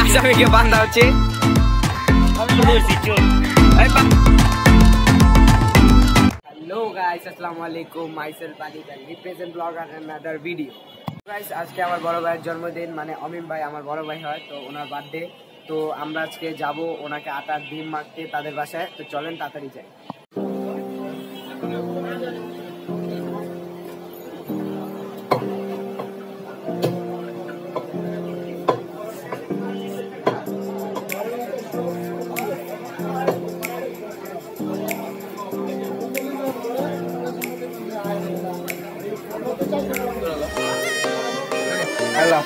আসামিকে বান্ধা হচ্ছে। হ্যালো গাইস, আসসালামু আলাইকুম। Myself Ali can represent blogger another video. Guys, আজকে আমার বড় ভাইয়ের জন্মদিন, মানে অমিম ভাই আমার বড় ভাই হয়, তো ওনার বার্থডে। তো আমরা আজকে যাব ওনাকে আটার ডিম মাখতে তাদের বাসায়। তো চলেন তাড়াতাড়ি যাই। হ্যালো,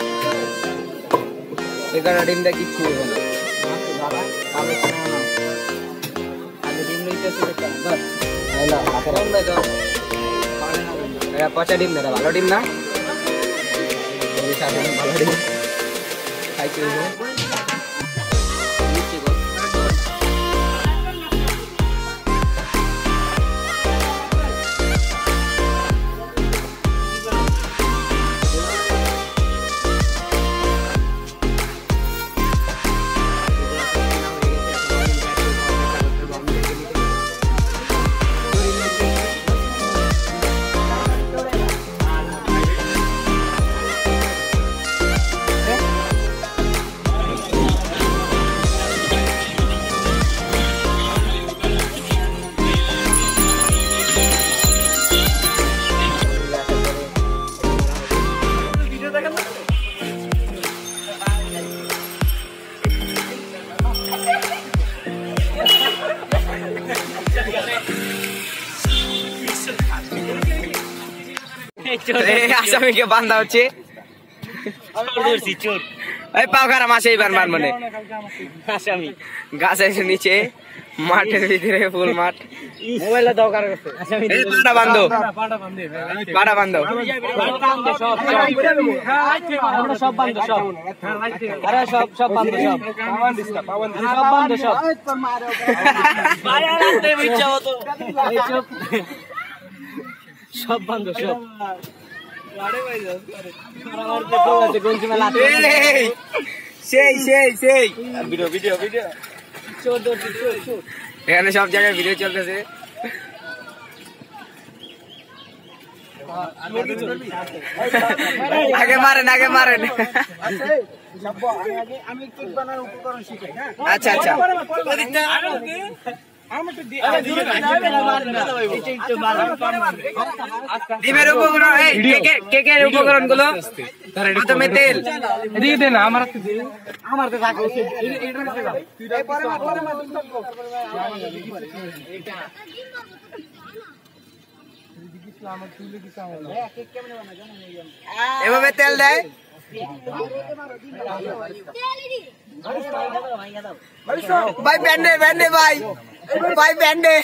এখানে ডিমটা কিচ্ছু হবে না। পচা ডিম না, ভালো ডিম না, ভালো ডিম খাইতে আসামিকে বান্ধা হচ্ছে। পাও খারাপ মাসে এইবার মান মানে আসামি গাছ এসে নিচে মাঠের ভিতরে ফুল মাঠ। মোবাইলটা দরকার বান্ধব পাটা বান্ধব সব বান্ধব সব সব বান্ধব সব বান্ধব সব এখানে সব জায়গায় ভিডিও চলতেছে। আগে মারেন আচ্ছা আচ্ছা ডিমের উপকরণ, কেকের উপকরণ গুলো প্রথমে তেল দিয়ে দেন। আমার এভাবে তেল দেয়। ভাই ব্যান্ডে ভাই ব্যান্ডে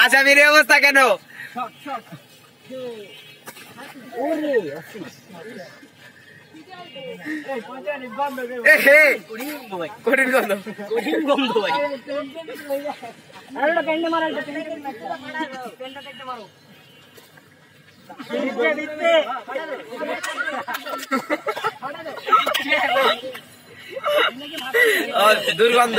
আসামির অবস্থা কেন? কঠিন গন্ধ ভাই। দুর্গন্ধ।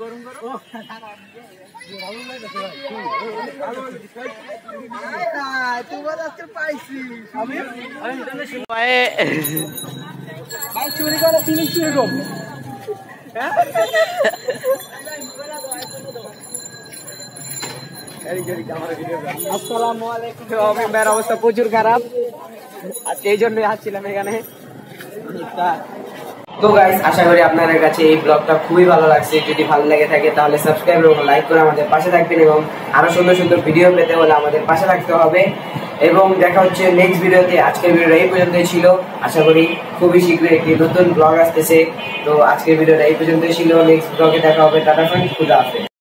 গরম চুরি করে আসসালামু আলাইকুম। তো অমিন ভাইয়ের অবস্থা প্রচুর খারাপ, আজকে এই জন্যই আসছিলাম এখানে। তো গাইস, আশা করি আপনাদের কাছে এই ব্লগটা খুবই ভালো লাগছে। যদি ভালো লেগে থাকে তাহলে সাবস্ক্রাইব এবং লাইক করে আমাদের পাশে থাকবেন, এবং আরো সুন্দর সুন্দর ভিডিও পেতে হলে আমাদের পাশে থাকতে হবে। এবং দেখা হচ্ছে নেক্সট ভিডিওতে। আজকের ভিডিওটা এই পর্যন্তই ছিল। আশা করি খুবই শীঘ্রই একটি নতুন ব্লগ আসতেছে। তো আজকের ভিডিওটা এই পর্যন্তই ছিল। নেক্সট ব্লগে দেখা হবে। টাটা, খুদা হাফেজ।